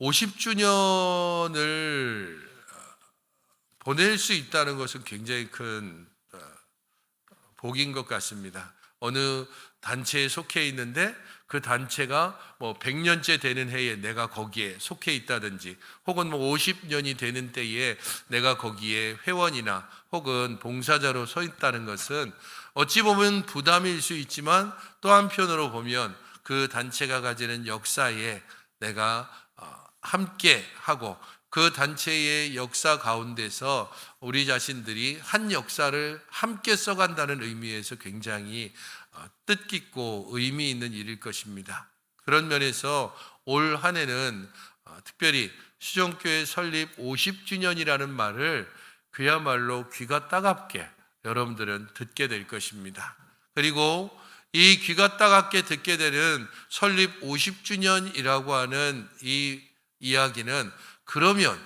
50주년을 보낼 수 있다는 것은 굉장히 큰 복인 것 같습니다. 어느 단체에 속해 있는데 그 단체가 뭐 100년째 되는 해에 내가 거기에 속해 있다든지, 혹은 뭐 50년이 되는 때에 내가 거기에 회원이나 혹은 봉사자로 서 있다는 것은 어찌 보면 부담일 수 있지만, 또 한편으로 보면 그 단체가 가지는 역사에 내가 함께 하고, 그 단체의 역사 가운데서 우리 자신들이 한 역사를 함께 써간다는 의미에서 굉장히 뜻깊고 의미 있는 일일 것입니다. 그런 면에서 올 한 해는 특별히 수정교회 설립 50주년이라는 말을 그야말로 귀가 따갑게 여러분들은 듣게 될 것입니다. 그리고 이 귀가 따갑게 듣게 되는 설립 50주년이라고 하는 이 이야기는, 그러면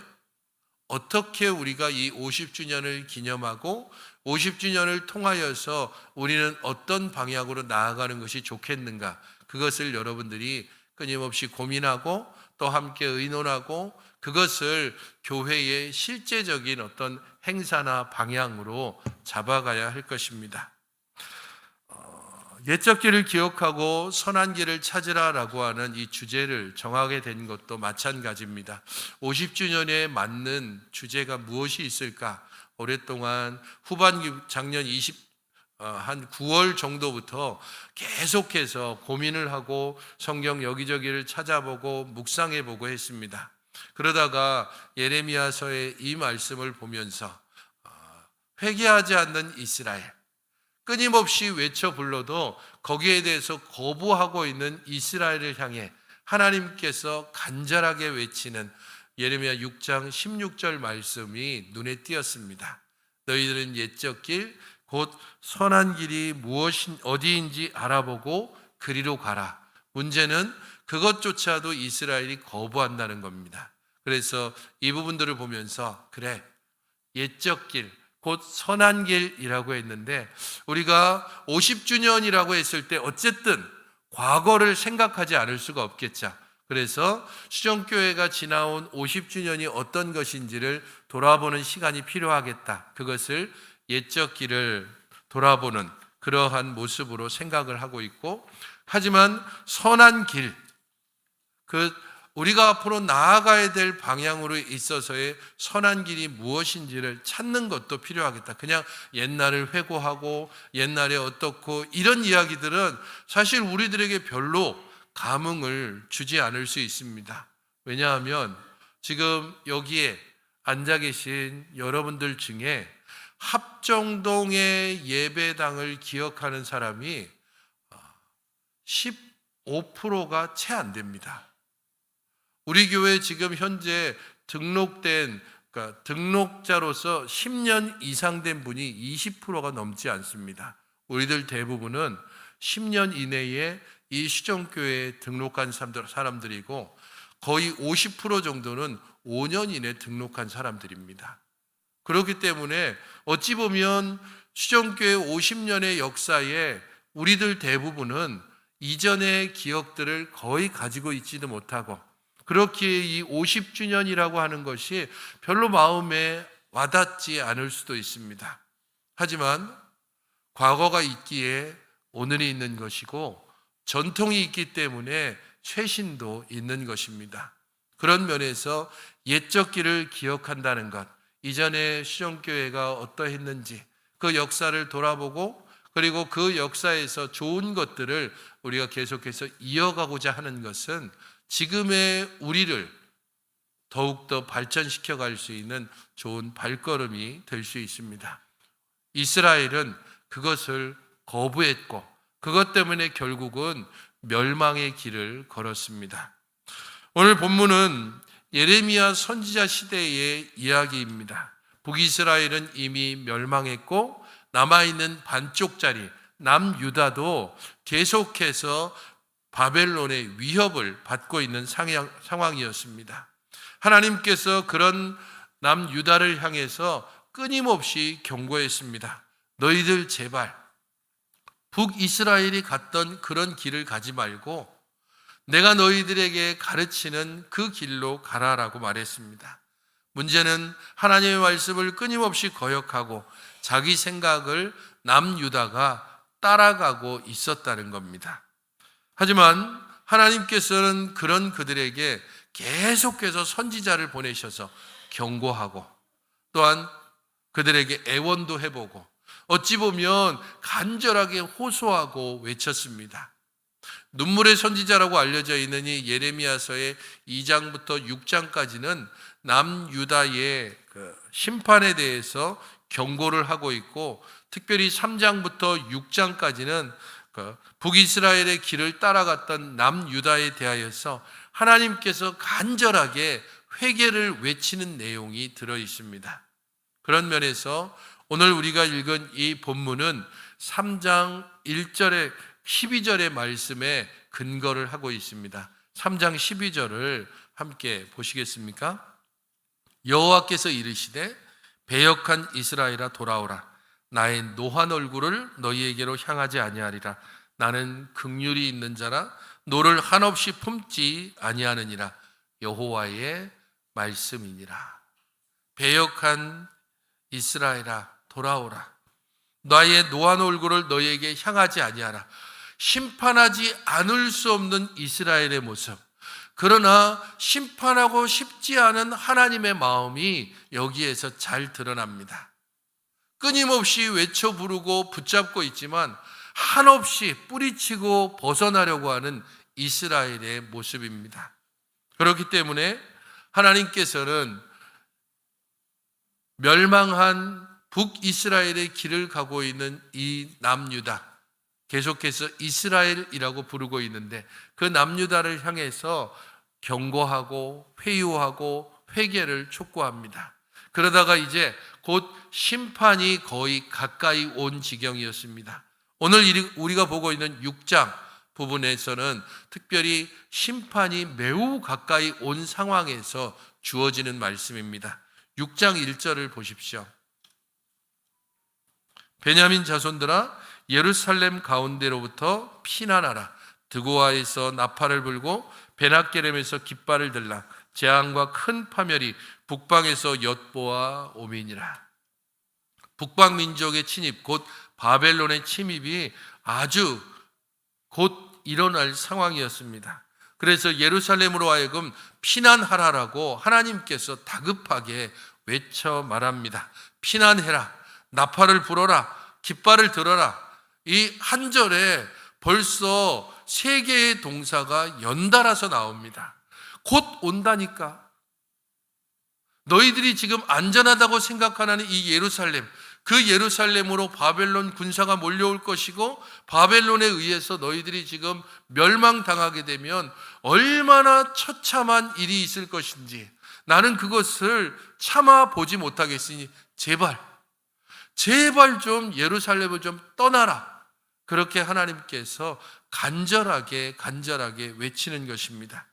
어떻게 우리가 이 50주년을 기념하고 50주년을 통하여서 우리는 어떤 방향으로 나아가는 것이 좋겠는가, 그것을 여러분들이 끊임없이 고민하고 또 함께 의논하고, 그것을 교회의 실제적인 어떤 행사나 방향으로 잡아가야 할 것입니다. 옛적 길을 기억하고 선한 길을 찾으라라고 하는 이 주제를 정하게 된 것도 마찬가지입니다. 50주년에 맞는 주제가 무엇이 있을까? 오랫동안 작년 한 9월 정도부터 계속해서 고민을 하고 성경 여기저기를 찾아보고 묵상해보고 했습니다. 그러다가 예레미야서의 이 말씀을 보면서 회개하지 않는 이스라엘, 끊임없이 외쳐 불러도 거기에 대해서 거부하고 있는 이스라엘을 향해 하나님께서 간절하게 외치는 예레미야 6장 16절 말씀이 눈에 띄었습니다. 너희들은 옛적 길, 곧 선한 길이 어디인지 알아보고 그리로 가라. 문제는 그것조차도 이스라엘이 거부한다는 겁니다. 그래서 이 부분들을 보면서, 그래, 옛적 길, 곧 선한 길이라고 했는데, 우리가 50주년이라고 했을 때 어쨌든 과거를 생각하지 않을 수가 없겠죠. 그래서 수정교회가 지나온 50주년이 어떤 것인지를 돌아보는 시간이 필요하겠다. 그것을 옛적 길을 돌아보는 그러한 모습으로 생각을 하고 있고, 하지만 선한 길, 우리가 앞으로 나아가야 될 방향으로 있어서의 선한 길이 무엇인지를 찾는 것도 필요하겠다. 그냥 옛날을 회고하고 옛날에 어떻고 이런 이야기들은 사실 우리들에게 별로 감흥을 주지 않을 수 있습니다. 왜냐하면 지금 여기에 앉아 계신 여러분들 중에 합정동의 예배당을 기억하는 사람이 15%가 채 안 됩니다. 우리 교회 지금 현재 등록자로서 10년 이상 된 분이 20%가 넘지 않습니다. 우리들 대부분은 10년 이내에 이 수정교회에 등록한 사람들이고, 거의 50% 정도는 5년 이내 등록한 사람들입니다. 그렇기 때문에 어찌 보면 수정교회 50년의 역사에 우리들 대부분은 이전의 기억들을 거의 가지고 있지도 못하고, 그렇게 이 50주년이라고 하는 것이 별로 마음에 와닿지 않을 수도 있습니다. 하지만 과거가 있기에 오늘이 있는 것이고, 전통이 있기 때문에 최신도 있는 것입니다. 그런 면에서 옛적 길을 기억한다는 것, 이전에 수정교회가 어떠했는지 그 역사를 돌아보고, 그리고 그 역사에서 좋은 것들을 우리가 계속해서 이어가고자 하는 것은 지금의 우리를 더욱더 발전시켜 갈 수 있는 좋은 발걸음이 될 수 있습니다. 이스라엘은 그것을 거부했고, 그것 때문에 결국은 멸망의 길을 걸었습니다. 오늘 본문은 예레미야 선지자 시대의 이야기입니다. 북이스라엘은 이미 멸망했고, 남아있는 반쪽짜리 남유다도 계속해서 바벨론의 위협을 받고 있는 상황이었습니다. 하나님께서 그런 남유다를 향해서 끊임없이 경고했습니다. 너희들 제발 북이스라엘이 갔던 그런 길을 가지 말고 내가 너희들에게 가르치는 그 길로 가라라고 말했습니다. 문제는 하나님의 말씀을 끊임없이 거역하고 자기 생각을 남유다가 따라가고 있었다는 겁니다. 하지만 하나님께서는 그런 그들에게 계속해서 선지자를 보내셔서 경고하고 또한 그들에게 애원도 해보고 어찌 보면 간절하게 호소하고 외쳤습니다. 눈물의 선지자라고 알려져 있는 이 예레미야서의 2장부터 6장까지는 남유다의 심판에 대해서 경고를 하고 있고, 특별히 3장부터 6장까지는 북이스라엘의 길을 따라갔던 남유다에 대하여서 하나님께서 간절하게 회개를 외치는 내용이 들어 있습니다. 그런 면에서 오늘 우리가 읽은 이 본문은 3장 1절에 12절의 말씀에 근거를 하고 있습니다. 3장 12절을 함께 보시겠습니까? 여호와께서 이르시되 배역한 이스라엘아 돌아오라. 나의 노한 얼굴을 너희에게로 향하지 아니하리라. 나는 긍휼이 있는 자라 노를 한없이 품지 아니하느니라. 여호와의 말씀이니라. 배역한 이스라엘아 돌아오라. 나의 노한 얼굴을 너희에게 향하지 아니하라. 심판하지 않을 수 없는 이스라엘의 모습, 그러나 심판하고 싶지 않은 하나님의 마음이 여기에서 잘 드러납니다. 끊임없이 외쳐 부르고 붙잡고 있지만 한없이 뿌리치고 벗어나려고 하는 이스라엘의 모습입니다. 그렇기 때문에 하나님께서는 멸망한 북이스라엘의 길을 가고 있는 이 남유다, 계속해서 이스라엘이라고 부르고 있는데 그 남유다를 향해서 경고하고 회유하고 회개를 촉구합니다. 그러다가 이제 곧 심판이 거의 가까이 온 지경이었습니다. 오늘 우리가 보고 있는 6장 부분에서는 특별히 심판이 매우 가까이 온 상황에서 주어지는 말씀입니다. 6장 1절을 보십시오. 베냐민 자손들아 예루살렘 가운데로부터 피난하라. 드고아에서 나팔을 불고 베낫게렘에서 깃발을 들라. 재앙과 큰 파멸이 북방에서 엿보아 오미니라. 북방 민족의 침입, 곧 바벨론의 침입이 아주 곧 일어날 상황이었습니다. 그래서 예루살렘으로 하여금 피난하라라고 하나님께서 다급하게 외쳐 말합니다. 피난해라, 나팔을 불어라, 깃발을 들어라. 이 한 절에 벌써 세 개의 동사가 연달아서 나옵니다. 곧 온다니까. 너희들이 지금 안전하다고 생각하는 이 예루살렘, 그 예루살렘으로 바벨론 군사가 몰려올 것이고 바벨론에 의해서 너희들이 지금 멸망당하게 되면 얼마나 처참한 일이 있을 것인지 나는 그것을 참아 보지 못하겠으니 제발 좀 예루살렘을 좀 떠나라. 그렇게 하나님께서 간절하게 외치는 것입니다.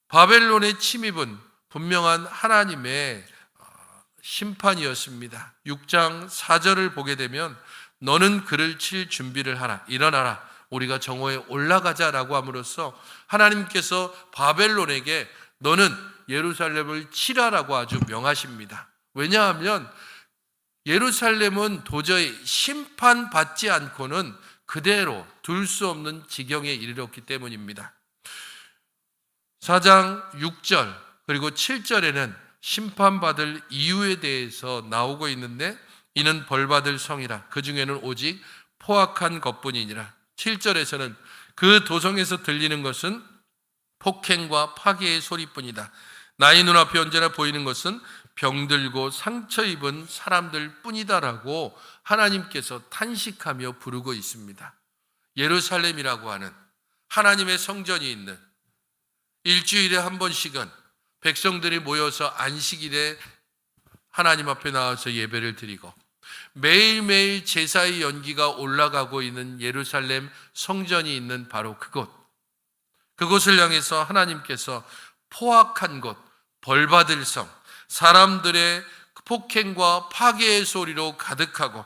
바벨론의 침입은 분명한 하나님의 심판이었습니다. 6장 4절을 보게 되면 너는 그를 칠 준비를 하라. 일어나라. 우리가 정오에 올라가자라고 함으로써 하나님께서 바벨론에게 너는 예루살렘을 치라라고 아주 명하십니다. 왜냐하면 예루살렘은 도저히 심판받지 않고는 그대로 둘 수 없는 지경에 이르렀기 때문입니다. 4장 6절 그리고 7절에는 심판받을 이유에 대해서 나오고 있는데 이는 벌받을 성이라 그 중에는 오직 포악한 것뿐이니라. 7절에서는 그 도성에서 들리는 것은 폭행과 파괴의 소리뿐이다. 나의 눈앞에 언제나 보이는 것은 병들고 상처 입은 사람들 뿐이다라고 하나님께서 탄식하며 부르고 있습니다. 예루살렘이라고 하는 하나님의 성전이 있는 일주일에 한 번씩은 백성들이 모여서 안식일에 하나님 앞에 나와서 예배를 드리고 매일매일 제사의 연기가 올라가고 있는 예루살렘 성전이 있는 바로 그곳을 향해서 하나님께서 포악한 곳, 벌받을 성, 사람들의 폭행과 파괴의 소리로 가득하고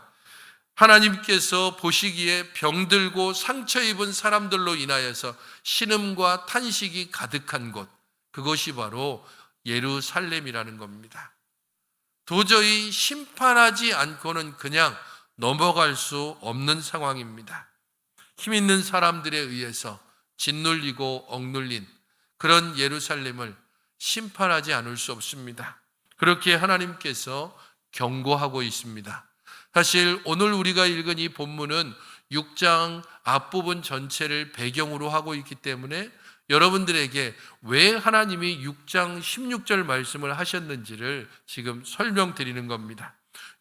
하나님께서 보시기에 병들고 상처 입은 사람들로 인하여서 신음과 탄식이 가득한 곳, 그것이 바로 예루살렘이라는 겁니다. 도저히 심판하지 않고는 그냥 넘어갈 수 없는 상황입니다. 힘 있는 사람들에 의해서 짓눌리고 억눌린 그런 예루살렘을 심판하지 않을 수 없습니다. 그렇게 하나님께서 경고하고 있습니다. 사실 오늘 우리가 읽은 이 본문은 6장 앞부분 전체를 배경으로 하고 있기 때문에 여러분들에게 왜 하나님이 6장 16절 말씀을 하셨는지를 지금 설명드리는 겁니다.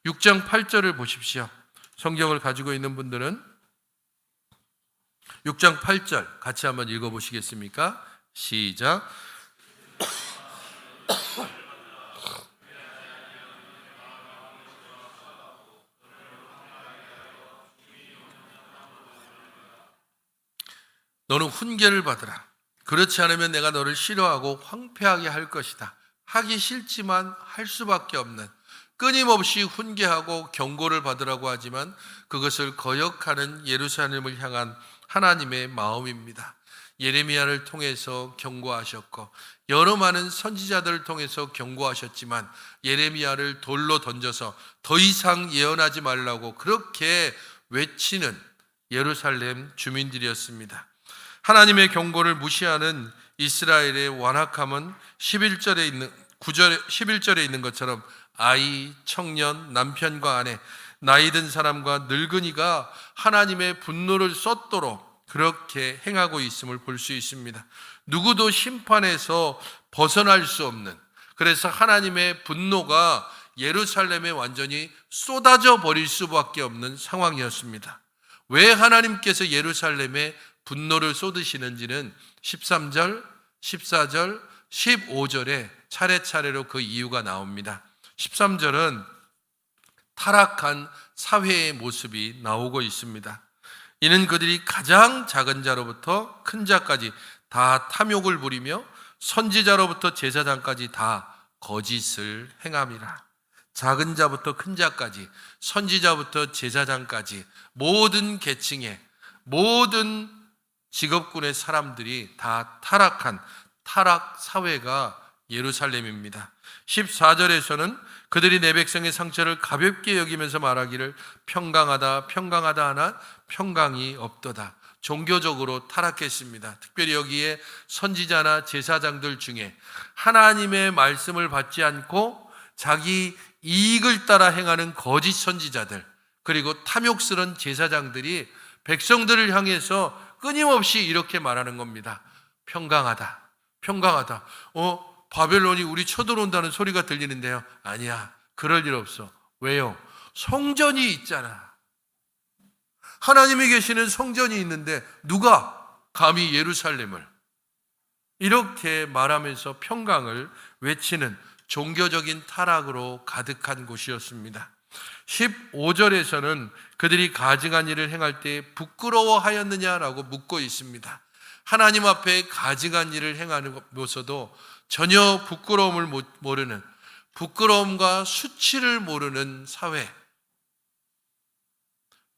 6장 8절을 보십시오. 성경을 가지고 있는 분들은 6장 8절 같이 한번 읽어보시겠습니까? 시작. 너는 훈계를 받으라. 그렇지 않으면 내가 너를 싫어하고 황폐하게 할 것이다. 하기 싫지만 할 수밖에 없는, 끊임없이 훈계하고 경고를 받으라고 하지만 그것을 거역하는 예루살렘을 향한 하나님의 마음입니다. 예레미야를 통해서 경고하셨고 여러 많은 선지자들을 통해서 경고하셨지만 예레미야를 돌로 던져서 더 이상 예언하지 말라고 그렇게 외치는 예루살렘 주민들이었습니다. 하나님의 경고를 무시하는 이스라엘의 완악함은 11절에 있는 것처럼 아이, 청년, 남편과 아내, 나이 든 사람과 늙은이가 하나님의 분노를 쏟도록 그렇게 행하고 있음을 볼 수 있습니다. 누구도 심판에서 벗어날 수 없는, 그래서 하나님의 분노가 예루살렘에 완전히 쏟아져 버릴 수밖에 없는 상황이었습니다. 왜 하나님께서 예루살렘에 분노를 쏟으시는지는 13절, 14절, 15절에 차례차례로 그 이유가 나옵니다. 13절은 타락한 사회의 모습이 나오고 있습니다. 이는 그들이 가장 작은 자로부터 큰 자까지 다 탐욕을 부리며 선지자로부터 제사장까지 다 거짓을 행함이라. 작은 자부터 큰 자까지, 선지자부터 제사장까지 모든 계층의 모든 직업군의 사람들이 다 타락한 타락 사회가 예루살렘입니다. 14절에서는 그들이 내 백성의 상처를 가볍게 여기면서 말하기를 평강하다 평강하다 하나 평강이 없도다. 종교적으로 타락했습니다. 특별히 여기에 선지자나 제사장들 중에 하나님의 말씀을 받지 않고 자기 이익을 따라 행하는 거짓 선지자들, 그리고 탐욕스러운 제사장들이 백성들을 향해서 끊임없이 이렇게 말하는 겁니다. 평강하다, 평강하다. 바벨론이 우리 쳐들어온다는 소리가 들리는데요. 아니야, 그럴 일 없어. 왜요? 성전이 있잖아. 하나님이 계시는 성전이 있는데 누가 감히 예루살렘을, 이렇게 말하면서 평강을 외치는 종교적인 타락으로 가득한 곳이었습니다. 15절에서는 그들이 가증한 일을 행할 때 부끄러워하였느냐라고 묻고 있습니다. 하나님 앞에 가증한 일을 행하면서도 전혀 부끄러움을 모르는, 부끄러움과 수치를 모르는 사회.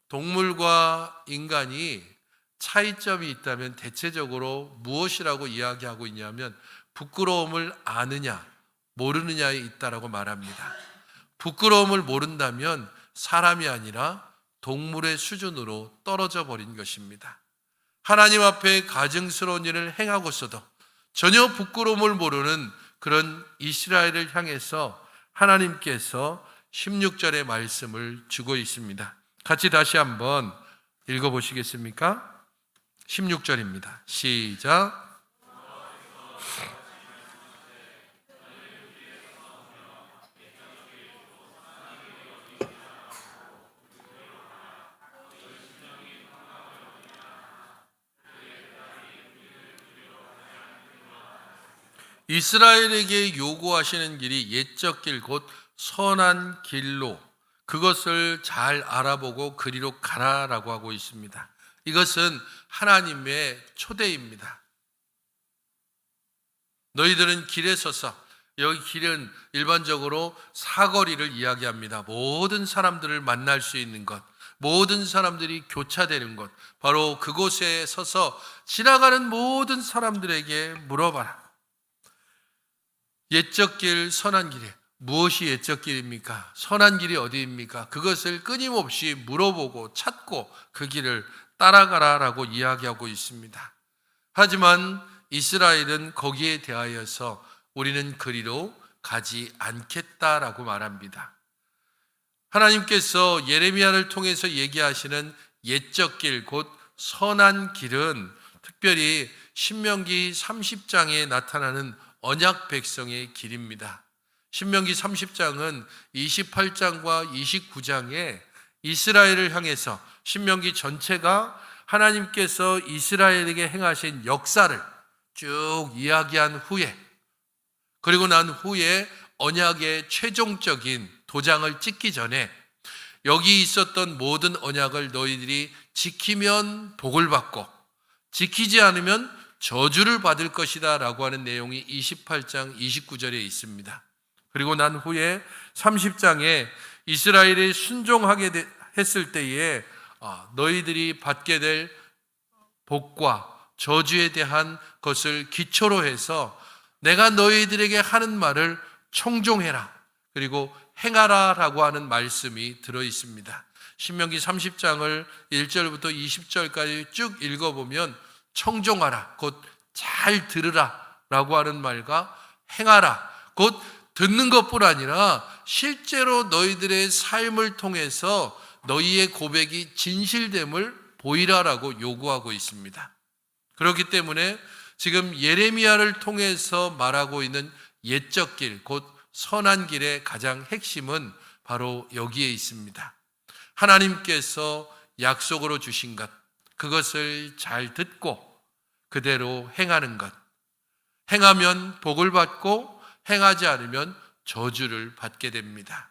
동물과 인간이 차이점이 있다면 대체적으로 무엇이라고 이야기하고 있냐면 부끄러움을 아느냐 모르느냐에 있다라고 말합니다. 부끄러움을 모른다면 사람이 아니라 동물의 수준으로 떨어져 버린 것입니다. 하나님 앞에 가증스러운 일을 행하고서도 전혀 부끄러움을 모르는 그런 이스라엘을 향해서 하나님께서 16절의 말씀을 주고 있습니다. 같이 다시 한번 읽어보시겠습니까? 16절입니다. 시작. 이스라엘에게 요구하시는 길이 옛적 길, 곧 선한 길로, 그것을 잘 알아보고 그리로 가라라고 하고 있습니다. 이것은 하나님의 초대입니다. 너희들은 길에 서서, 여기 길은 일반적으로 사거리를 이야기합니다. 모든 사람들을 만날 수 있는 것, 모든 사람들이 교차되는 곳, 바로 그곳에 서서 지나가는 모든 사람들에게 물어봐라. 옛적 길, 선한 길에 무엇이 옛적 길입니까? 선한 길이 어디입니까? 그것을 끊임없이 물어보고 찾고 그 길을 따라가라라고 이야기하고 있습니다. 하지만 이스라엘은 거기에 대하여서 우리는 그리로 가지 않겠다라고 말합니다. 하나님께서 예레미야를 통해서 얘기하시는 옛적 길, 곧 선한 길은 특별히 신명기 30장에 나타나는 언약 백성의 길입니다. 신명기 30장은 28장과 29장에 이스라엘을 향해서 신명기 전체가 하나님께서 이스라엘에게 행하신 역사를 쭉 이야기한 후에, 그리고 난 후에 언약의 최종적인 도장을 찍기 전에 여기 있었던 모든 언약을 너희들이 지키면 복을 받고 지키지 않으면 저주를 받을 것이다 라고 하는 내용이 28장 29절에 있습니다. 그리고 난 후에 30장에 이스라엘이 순종하게 했을 때에 너희들이 받게 될 복과 저주에 대한 것을 기초로 해서 내가 너희들에게 하는 말을 청종해라, 그리고 행하라 라고 하는 말씀이 들어 있습니다. 신명기 30장을 1절부터 20절까지 쭉 읽어보면 청종하라, 곧 잘 들으라 라고 하는 말과 행하라, 곧 듣는 것뿐 아니라 실제로 너희들의 삶을 통해서 너희의 고백이 진실됨을 보이라라고 요구하고 있습니다. 그렇기 때문에 지금 예레미야를 통해서 말하고 있는 옛적 길, 곧 선한 길의 가장 핵심은 바로 여기에 있습니다. 하나님께서 약속으로 주신 것, 그것을 잘 듣고 그대로 행하는 것. 행하면 복을 받고 행하지 않으면 저주를 받게 됩니다.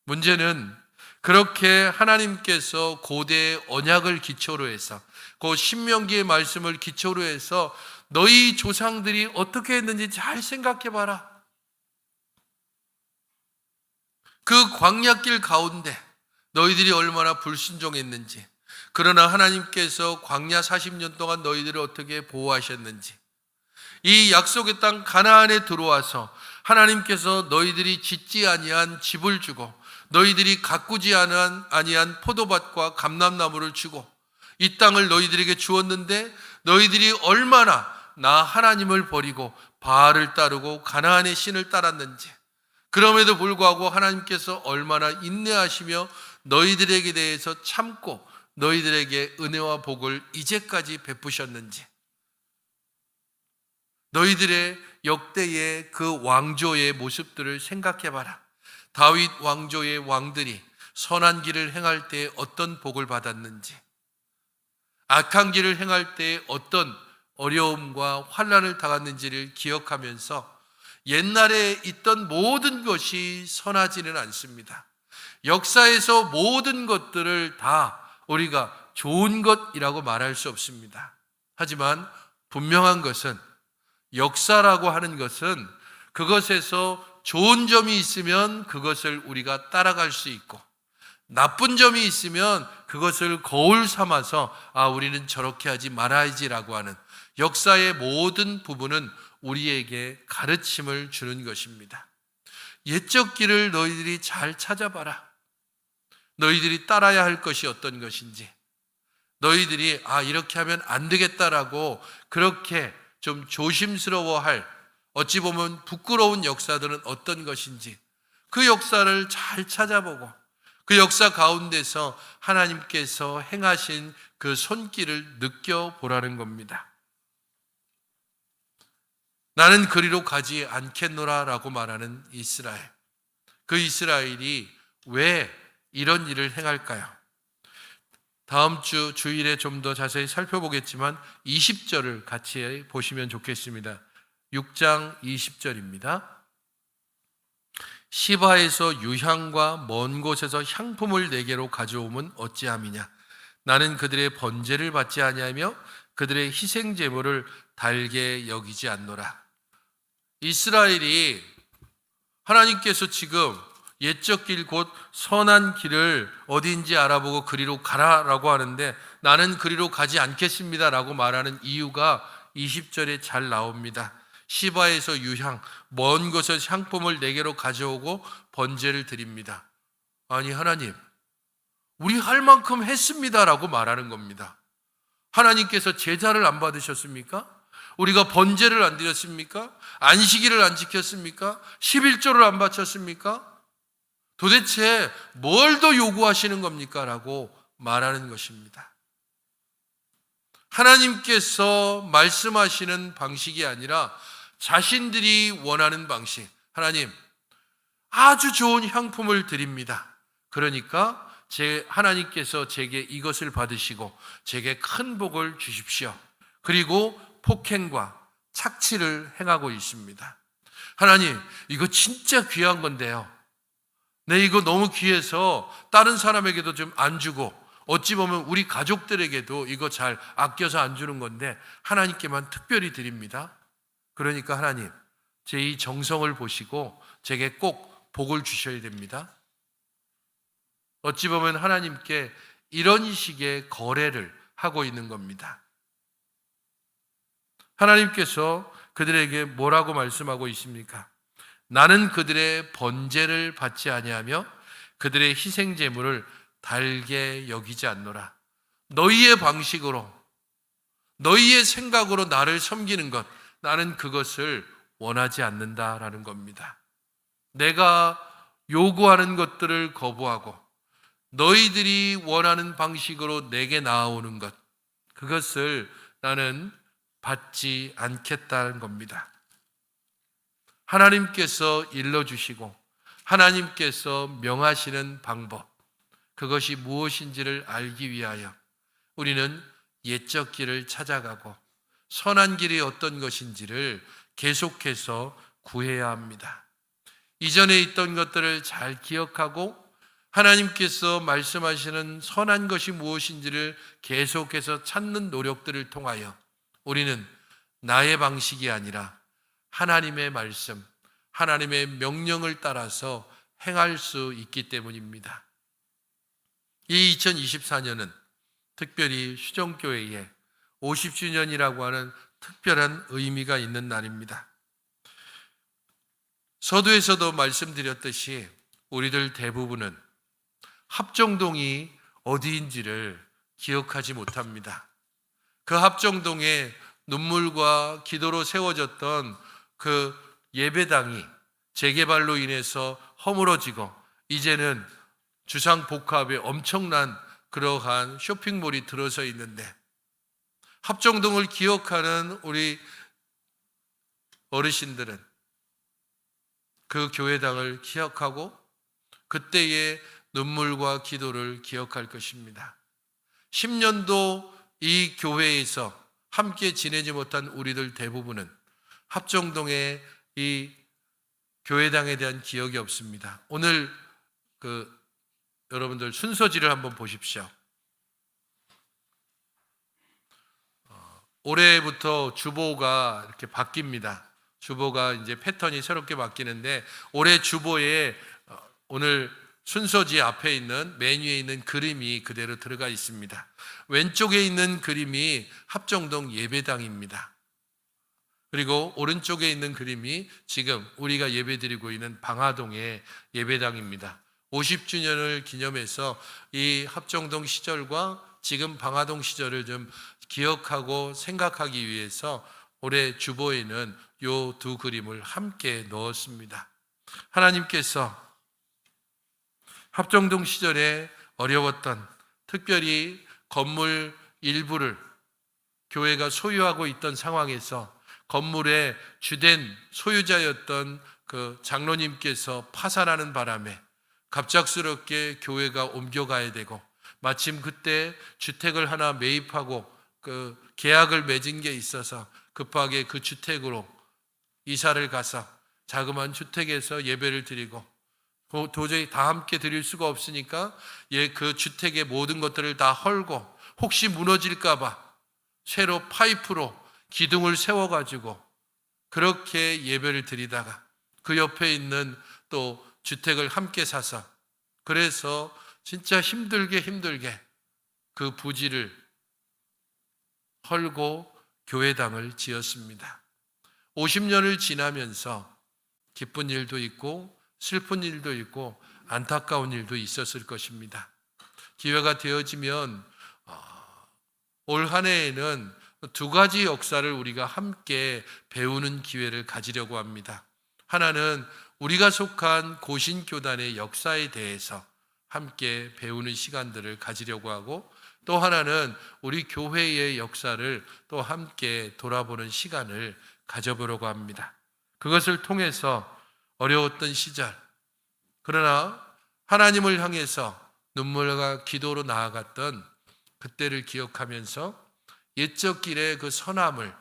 문제는 그렇게 하나님께서 고대의 언약을 기초로 해서, 그 신명기의 말씀을 기초로 해서 너희 조상들이 어떻게 했는지 잘 생각해 봐라. 그 광야길 가운데 너희들이 얼마나 불순종했는지, 그러나 하나님께서 광야 40년 동안 너희들을 어떻게 보호하셨는지, 이 약속의 땅 가나안에 들어와서 하나님께서 너희들이 짓지 아니한 집을 주고 너희들이 가꾸지 아니한 포도밭과 감람나무를 주고 이 땅을 너희들에게 주었는데 너희들이 얼마나 나 하나님을 버리고 바알을 따르고 가나안의 신을 따랐는지, 그럼에도 불구하고 하나님께서 얼마나 인내하시며 너희들에게 대해서 참고 너희들에게 은혜와 복을 이제까지 베푸셨는지, 너희들의 역대의 그 왕조의 모습들을 생각해봐라. 다윗 왕조의 왕들이 선한 길을 행할 때 어떤 복을 받았는지, 악한 길을 행할 때 어떤 어려움과 환난을 당했는지를 기억하면서 옛날에 있던 모든 것이 선하지는 않습니다. 역사에서 모든 것들을 다 우리가 좋은 것이라고 말할 수 없습니다. 하지만 분명한 것은 역사라고 하는 것은 그것에서 좋은 점이 있으면 그것을 우리가 따라갈 수 있고 나쁜 점이 있으면 그것을 거울 삼아서 우리는 저렇게 하지 말아야지라고 하는 역사의 모든 부분은 우리에게 가르침을 주는 것입니다. 옛적 길을 너희들이 잘 찾아봐라. 너희들이 따라야 할 것이 어떤 것인지, 너희들이 이렇게 하면 안 되겠다라고 그렇게 좀 조심스러워할, 어찌 보면 부끄러운 역사들은 어떤 것인지 그 역사를 잘 찾아보고 그 역사 가운데서 하나님께서 행하신 그 손길을 느껴보라는 겁니다. 나는 그리로 가지 않겠노라 라고 말하는 이스라엘, 그 이스라엘이 왜 이런 일을 행할까요? 다음 주 주일에 좀 더 자세히 살펴보겠지만 20절을 같이 보시면 좋겠습니다. 6장 20절입니다. 시바에서 유향과 먼 곳에서 향품을 내게로 가져오면 어찌함이냐. 나는 그들의 번제를 받지 아니하며 그들의 희생 제물을 달게 여기지 않노라. 이스라엘이 하나님께서 지금 옛적 길 곧 선한 길을 어디인지 알아보고 그리로 가라라고 하는데 나는 그리로 가지 않겠습니다라고 말하는 이유가 20절에 잘 나옵니다. 시바에서 유향, 먼 곳에서 향품을 내게로 가져오고 번제를 드립니다. 아니 하나님, 우리 할 만큼 했습니다라고 말하는 겁니다. 하나님께서 제사를 안 받으셨습니까? 우리가 번제를 안 드렸습니까? 안식일을 안 지켰습니까? 11조를 안 바쳤습니까? 도대체 뭘 더 요구하시는 겁니까? 라고 말하는 것입니다. 하나님께서 말씀하시는 방식이 아니라 자신들이 원하는 방식. 하나님, 아주 좋은 향품을 드립니다. 그러니까 하나님께서 제게 이것을 받으시고 제게 큰 복을 주십시오. 그리고 폭행과 착취를 행하고 있습니다. 하나님, 이거 진짜 귀한 건데요. 네, 이거 너무 귀해서 다른 사람에게도 좀 안 주고 어찌 보면 우리 가족들에게도 이거 잘 아껴서 안 주는 건데 하나님께만 특별히 드립니다. 그러니까 하나님, 제 이 정성을 보시고 제게 꼭 복을 주셔야 됩니다. 어찌 보면 하나님께 이런 식의 거래를 하고 있는 겁니다. 하나님께서 그들에게 뭐라고 말씀하고 있습니까? 나는 그들의 번제를 받지 아니하며 그들의 희생 제물을 달게 여기지 않노라. 너희의 방식으로, 너희의 생각으로 나를 섬기는 것, 나는 그것을 원하지 않는다라는 겁니다. 내가 요구하는 것들을 거부하고 너희들이 원하는 방식으로 내게 나아오는 것, 그것을 나는 받지 않겠다는 겁니다. 하나님께서 일러주시고 하나님께서 명하시는 방법, 그것이 무엇인지를 알기 위하여 우리는 옛적 길을 찾아가고 선한 길이 어떤 것인지를 계속해서 구해야 합니다. 이전에 있던 것들을 잘 기억하고 하나님께서 말씀하시는 선한 것이 무엇인지를 계속해서 찾는 노력들을 통하여 우리는 나의 방식이 아니라 하나님의 말씀, 하나님의 명령을 따라서 행할 수 있기 때문입니다. 이 2024년은 특별히 휴정교회에 50주년이라고 하는 특별한 의미가 있는 날입니다. 서두에서도 말씀드렸듯이 우리들 대부분은 합정동이 어디인지를 기억하지 못합니다. 그 합정동에 눈물과 기도로 세워졌던 그 예배당이 재개발로 인해서 허물어지고 이제는 주상복합에 엄청난 그러한 쇼핑몰이 들어서 있는데 합정동을 기억하는 우리 어르신들은 그 교회당을 기억하고 그때의 눈물과 기도를 기억할 것입니다. 10년도 이 교회에서 함께 지내지 못한 우리들 대부분은 합정동의 이 교회당에 대한 기억이 없습니다. 오늘 여러분들 순서지를 한번 보십시오. 올해부터 주보가 이렇게 바뀝니다. 주보가 이제 패턴이 새롭게 바뀌는데 올해 주보에 오늘 순서지 앞에 있는 맨 위에 있는 그림이 그대로 들어가 있습니다. 왼쪽에 있는 그림이 합정동 예배당입니다. 그리고 오른쪽에 있는 그림이 지금 우리가 예배드리고 있는 방화동의 예배당입니다. 50주년을 기념해서 이 합정동 시절과 지금 방화동 시절을 좀 기억하고 생각하기 위해서 올해 주보에는 이 두 그림을 함께 넣었습니다. 하나님께서 합정동 시절에 어려웠던 특별히 건물 일부를 교회가 소유하고 있던 상황에서 건물의 주된 소유자였던 그 장로님께서 파산하는 바람에 갑작스럽게 교회가 옮겨가야 되고 마침 그때 주택을 하나 매입하고 그 계약을 맺은 게 있어서 급하게 그 주택으로 이사를 가서 자그마한 주택에서 예배를 드리고 도저히 다 함께 드릴 수가 없으니까 그 주택의 모든 것들을 다 헐고 혹시 무너질까 봐 새로 파이프로 기둥을 세워가지고 그렇게 예배를 드리다가 그 옆에 있는 또 주택을 함께 사서 그래서 진짜 힘들게 그 부지를 헐고 교회당을 지었습니다. 50년을 지나면서 기쁜 일도 있고 슬픈 일도 있고 안타까운 일도 있었을 것입니다. 기회가 되어지면 올 한 해에는 두 가지 역사를 우리가 함께 배우는 기회를 가지려고 합니다. 하나는 우리가 속한 고신교단의 역사에 대해서 함께 배우는 시간들을 가지려고 하고, 또 하나는 우리 교회의 역사를 또 함께 돌아보는 시간을 가져보려고 합니다. 그것을 통해서 어려웠던 시절, 그러나 하나님을 향해서 눈물과 기도로 나아갔던 그때를 기억하면서 옛적 길의 그 선함을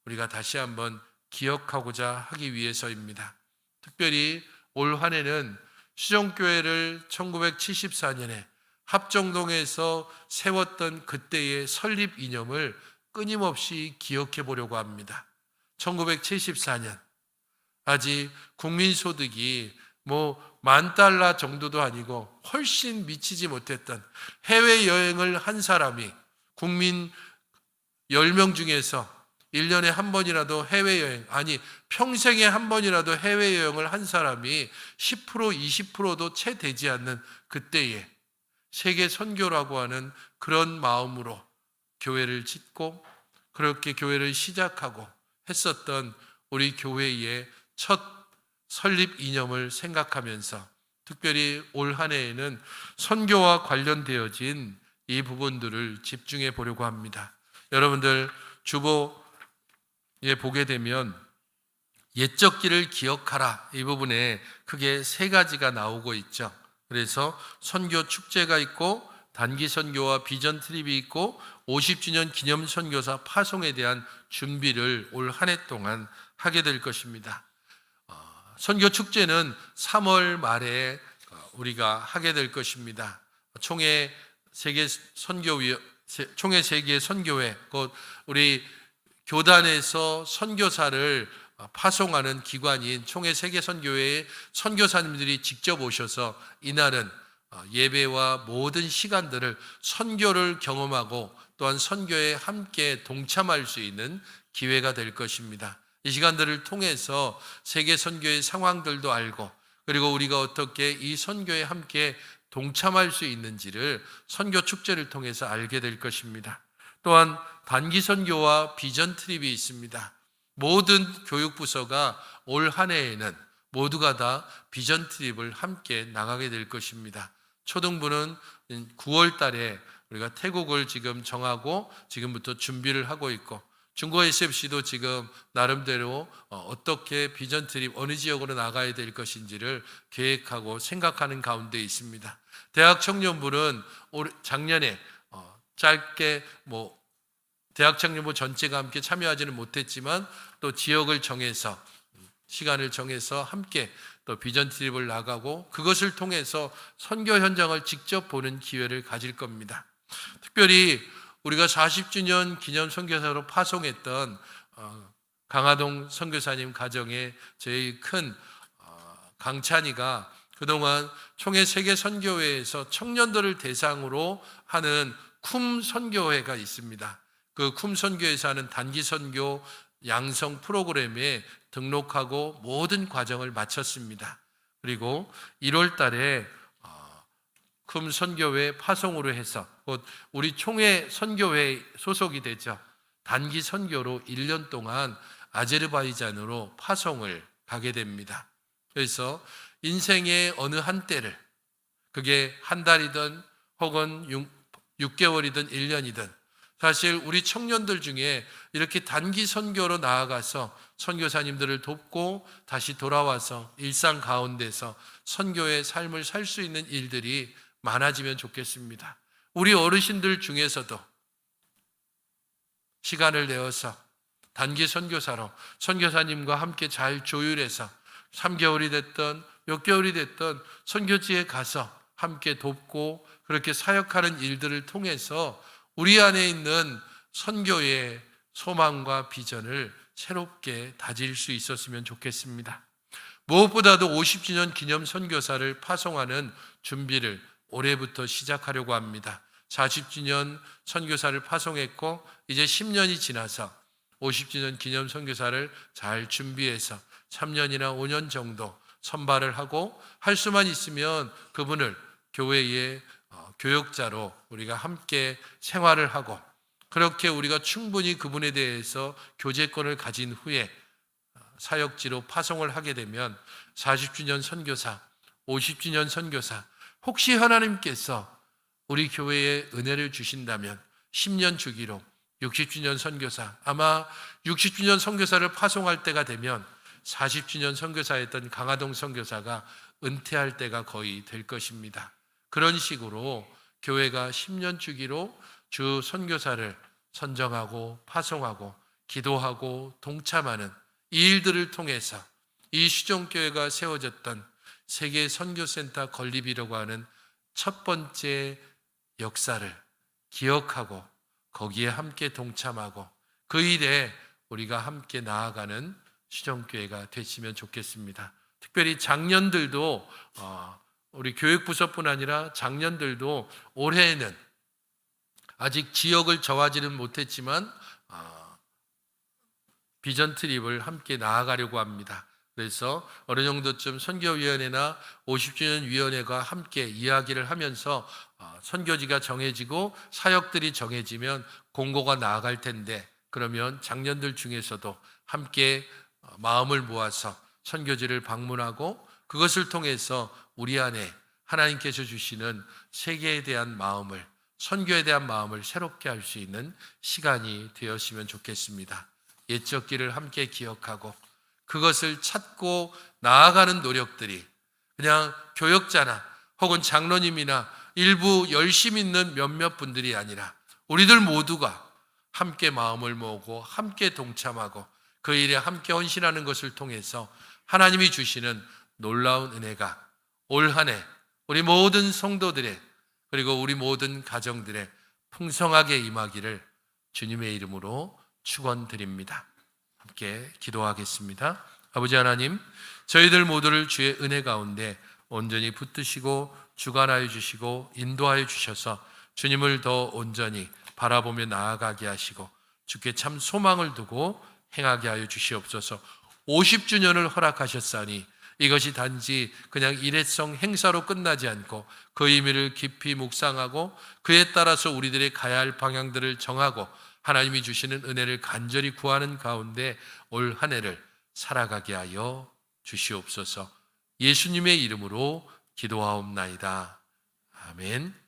우리가 다시 한번 기억하고자 하기 위해서입니다. 특별히 올 한 해는 시종교회를 1974년에 합정동에서 세웠던 그때의 설립 이념을 끊임없이 기억해 보려고 합니다. 1974년, 아직 국민소득이 $10,000 정도도 아니고 훨씬 미치지 못했던 해외여행을 한 사람이 국민 10명 중에서 1년에 한 번이라도 해외여행, 아니 평생에 한 번이라도 해외여행을 한 사람이 10% 20%도 채 되지 않는 그때에 세계 선교라고 하는 그런 마음으로 교회를 짓고 그렇게 교회를 시작하고 했었던 우리 교회의 첫 설립 이념을 생각하면서 특별히 올 한 해에는 선교와 관련되어진 이 부분들을 집중해 보려고 합니다. 여러분들 주보에 보게 되면 옛적 길을 기억하라, 이 부분에 크게 세 가지가 나오고 있죠. 그래서 선교 축제가 있고 단기 선교와 비전 트립이 있고 50주년 기념 선교사 파송에 대한 준비를 올 한 해 동안 하게 될 것입니다. 선교 축제는 3월 말에 우리가 하게 될 것입니다. 총회 세계 선교회, 곧 우리 교단에서 선교사를 파송하는 기관인 총회 세계 선교회의 선교사님들이 직접 오셔서 이날은 예배와 모든 시간들을 선교를 경험하고 또한 선교에 함께 동참할 수 있는 기회가 될 것입니다. 이 시간들을 통해서 세계 선교의 상황들도 알고, 그리고 우리가 어떻게 이 선교에 함께 동참할 수 있는지를 선교 축제를 통해서 알게 될 것입니다. 또한 단기 선교와 비전 트립이 있습니다. 모든 교육부서가 올 한 해에는 모두가 다 비전 트립을 함께 나가게 될 것입니다. 초등부는 9월 달에 우리가 태국을 지금 정하고 지금부터 준비를 하고 있고, 중고 SFC도 지금 나름대로 어떻게 비전 트립 어느 지역으로 나가야 될 것인지를 계획하고 생각하는 가운데 있습니다. 대학 청년부는 작년에 짧게 대학 청년부 전체가 함께 참여하지는 못했지만 또 지역을 정해서 시간을 정해서 함께 또 비전 트립을 나가고 그것을 통해서 선교 현장을 직접 보는 기회를 가질 겁니다. 특별히 우리가 40주년 기념 선교사로 파송했던 강화동 선교사님 가정의 제일 큰 강찬이가 그동안 총회 세계 선교회에서 청년들을 대상으로 하는 쿰 선교회가 있습니다. 그 쿰 선교회에서 하는 단기 선교 양성 프로그램에 등록하고 모든 과정을 마쳤습니다. 그리고 1월 달에 쿰 선교회 파송으로 해서 곧 우리 총회 선교회 소속이 되죠. 단기 선교로 1년 동안 아제르바이잔으로 파송을 가게 됩니다. 그래서 인생의 어느 한때를, 그게 한 달이든 혹은 6개월이든 1년이든, 사실 우리 청년들 중에 이렇게 단기 선교로 나아가서 선교사님들을 돕고 다시 돌아와서 일상 가운데서 선교의 삶을 살 수 있는 일들이 많아지면 좋겠습니다. 우리 어르신들 중에서도 시간을 내어서 단기 선교사로 선교사님과 함께 잘 조율해서 3개월이 됐든 몇 개월이 됐든 선교지에 가서 함께 돕고 그렇게 사역하는 일들을 통해서 우리 안에 있는 선교의 소망과 비전을 새롭게 다질 수 있었으면 좋겠습니다. 무엇보다도 50주년 기념 선교사를 파송하는 준비를 올해부터 시작하려고 합니다. 40주년 선교사를 파송했고 이제 10년이 지나서 50주년 기념 선교사를 잘 준비해서 3년이나 5년 정도 선발을 하고 할 수만 있으면 그분을 교회의 교역자로 우리가 함께 생활을 하고 그렇게 우리가 충분히 그분에 대해서 교제권을 가진 후에 사역지로 파송을 하게 되면 40주년 선교사, 50주년 선교사, 혹시 하나님께서 우리 교회에 은혜를 주신다면 10년 주기로 60주년 선교사, 아마 60주년 선교사를 파송할 때가 되면 40주년 선교사였던 강화동 선교사가 은퇴할 때가 거의 될 것입니다. 그런 식으로 교회가 10년 주기로 주 선교사를 선정하고 파송하고 기도하고 동참하는 이 일들을 통해서 이 시종교회가 세워졌던 세계 선교센터 건립이라고 하는 첫 번째 역사를 기억하고 거기에 함께 동참하고 그 일에 우리가 함께 나아가는 시종교회가 되시면 좋겠습니다. 특별히 장년들도 우리 교육부서뿐 아니라 장년들도 올해에는 아직 지역을 정하지는 못했지만 비전 트립을 함께 나아가려고 합니다. 그래서 어느 정도쯤 선교위원회나 50주년 위원회가 함께 이야기를 하면서 선교지가 정해지고 사역들이 정해지면 공고가 나아갈 텐데 그러면 장년들 중에서도 함께 마음을 모아서 선교지를 방문하고 그것을 통해서 우리 안에 하나님께서 주시는 세계에 대한 마음을 선교에 대한 마음을 새롭게 할 수 있는 시간이 되었으면 좋겠습니다. 옛적 길을 함께 기억하고 그것을 찾고 나아가는 노력들이 그냥 교역자나 혹은 장로님이나 일부 열심 있는 몇몇 분들이 아니라 우리들 모두가 함께 마음을 모으고 함께 동참하고 그 일에 함께 헌신하는 것을 통해서 하나님이 주시는 놀라운 은혜가 올 한 해 우리 모든 성도들의 그리고 우리 모든 가정들의 풍성하게 임하기를 주님의 이름으로 축원드립니다. 함께 기도하겠습니다. 아버지 하나님, 저희들 모두를 주의 은혜 가운데 온전히 붙드시고 주관하여 주시고 인도하여 주셔서 주님을 더 온전히 바라보며 나아가게 하시고 주께 참 소망을 두고 행하게 하여 주시옵소서. 50주년을 허락하셨사니 이것이 단지 그냥 일회성 행사로 끝나지 않고 그 의미를 깊이 묵상하고 그에 따라서 우리들의 가야 할 방향들을 정하고 하나님이 주시는 은혜를 간절히 구하는 가운데 올 한 해를 살아가게 하여 주시옵소서. 예수님의 이름으로 기도하옵나이다. 아멘.